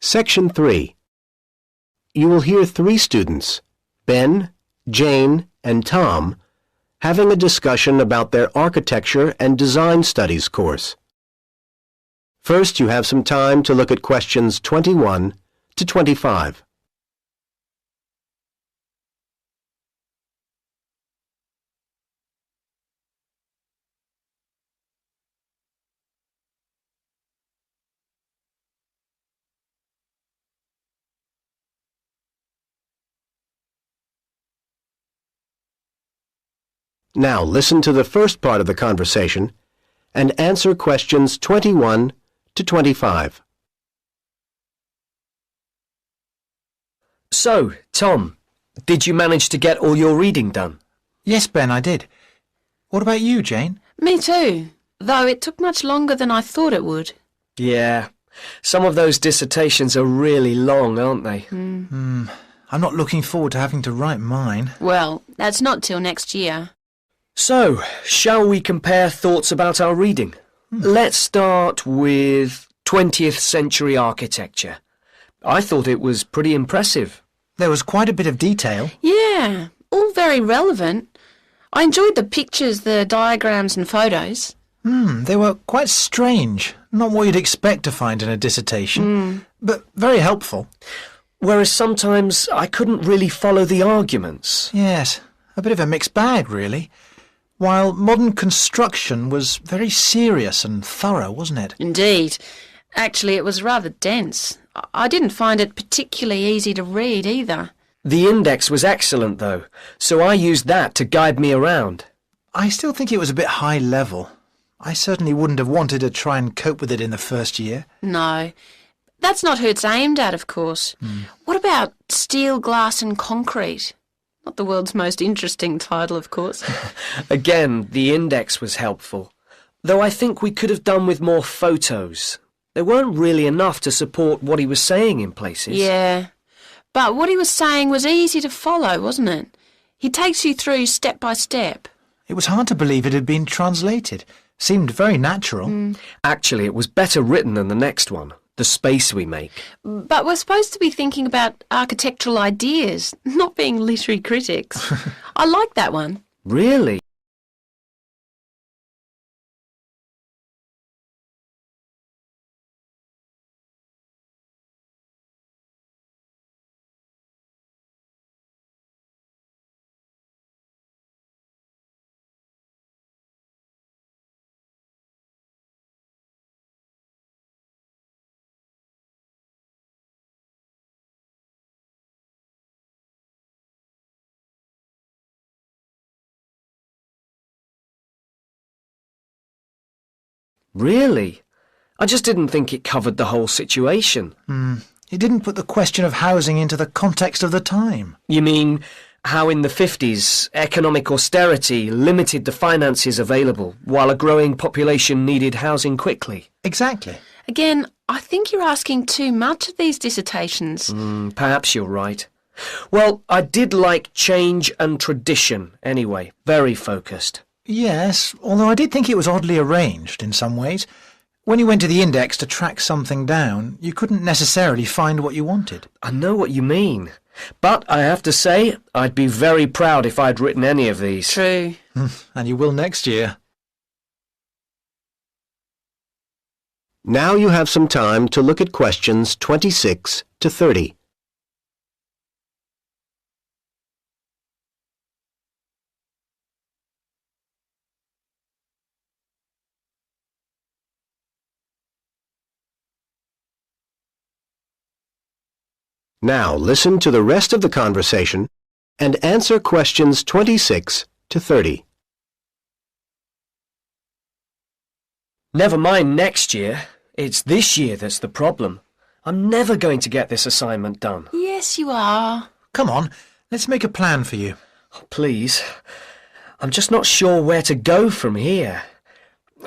Section 3. You will hear 3 students, Ben, Jane, and Tom, having a discussion about their architecture and design studies course. First, you have some time to look at questions 21 to 25. Now listen to the first part of the conversation and answer questions 21 to 25. So, Tom, did you manage to get all your reading done? Yes, Ben, I did. What about you, Jane? Me too, though it took much longer than I thought it would. Yeah, some of those dissertations are really long, aren't they? I'm not looking forward to having to write mine. Well, that's not till next year. So, shall we compare thoughts about our reading? Let's start with 20th century architecture. I thought it was pretty impressive. There was quite a bit of detail. Yeah, all very relevant. I enjoyed the pictures, the diagrams and photos. They were quite strange. Not what you'd expect to find in a dissertation, but very helpful. Whereas sometimes I couldn't really follow the arguments. Yes, a bit of a mixed bag, really. While modern construction was very serious and thorough, wasn't it? Indeed. Actually, it was rather dense. I didn't find it particularly easy to read either. The index was excellent, though, so I used that to guide me around. I still think it was a bit high level. I certainly wouldn't have wanted to try and cope with it in the first year. No. That's not who it's aimed at, of course. What about steel, glass and concrete? Not the world's most interesting title, of course. Again, the index was helpful, though I think we could have done with more photos. There weren't really enough to support what he was saying in places. Yeah, but what he was saying was easy to follow, wasn't it? He takes you through step by step. It was hard to believe it had been translated. Seemed very natural. Actually, it was better written than the next one, The Space We Make. But we're supposed to be thinking about architectural ideas, not being literary critics. I like that one. Really? Really? I just didn't think it covered the whole situation. It didn't put the question of housing into the context of the time. You mean how in the 50s economic austerity limited the finances available while a growing population needed housing quickly? Exactly. Again, I think you're asking too much of these dissertations. Perhaps you're right. Well, I did like change and tradition anyway. Very focused. Yes, although I did think it was oddly arranged in some ways. When you went to the index to track something down, you couldn't necessarily find what you wanted. I know what you mean. But I have to say, I'd be very proud if I'd written any of these. True. And you will next year. Now you have some time to look at questions 26 to 30. Now listen to the rest of the conversation and answer questions 26 to 30. Never mind next year. It's this year that's the problem. I'm never going to get this assignment done. Yes, you are. Come on, let's make a plan for you. Oh, please. I'm just not sure where to go from here.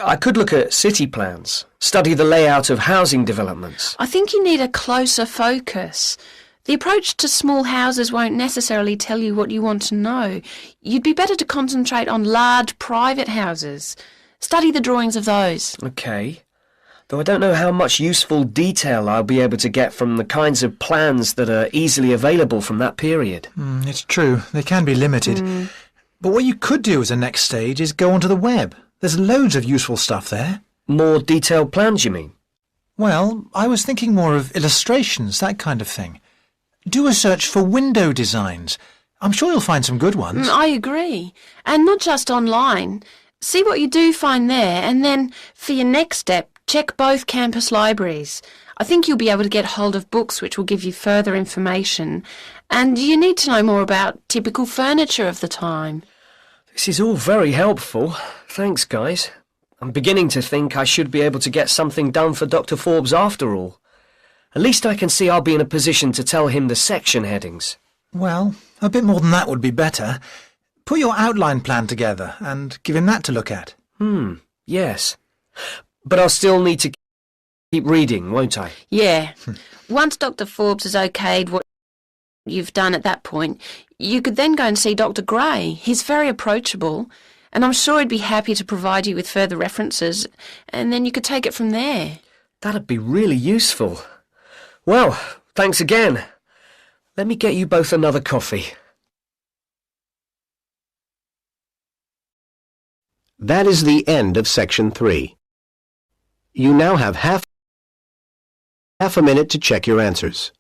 I could look at city plans, study the layout of housing developments. I think you need a closer focus. The approach to small houses won't necessarily tell you what you want to know. You'd be better to concentrate on large private houses. Study the drawings of those. OK. though I don't know how much useful detail I'll be able to get from the kinds of plans that are easily available from that period. It's true, they can be limited. But what you could do as a next stage is go onto the web. There's loads of useful stuff there. More detailed plans, you mean? Well, I was thinking more of illustrations, that kind of thing. Do a search for window designs. I'm sure you'll find some good ones. I agree. And not just online. See what you do find there, and then, for your next step, check both campus libraries. I think you'll be able to get hold of books which will give you further information. And you need to know more about typical furniture of the time. This is all very helpful. Thanks, guys. I'm beginning to think I should be able to get something done for Dr. Forbes after all. At least I can see I'll be in a position to tell him the section headings. Well, a bit more than that would be better. Put your outline plan together and give him that to look at. Yes. But I'll still need to keep reading, won't I? Yeah. Once Dr. Forbes has okayed what you've done at that point, you could then go and see Dr. Gray. He's very approachable, and I'm sure he'd be happy to provide you with further references, and then you could take it from there. That'd be really useful. Well, thanks again. Let me get you both another coffee. That is the end of Section 3. You now have half a minute to check your answers.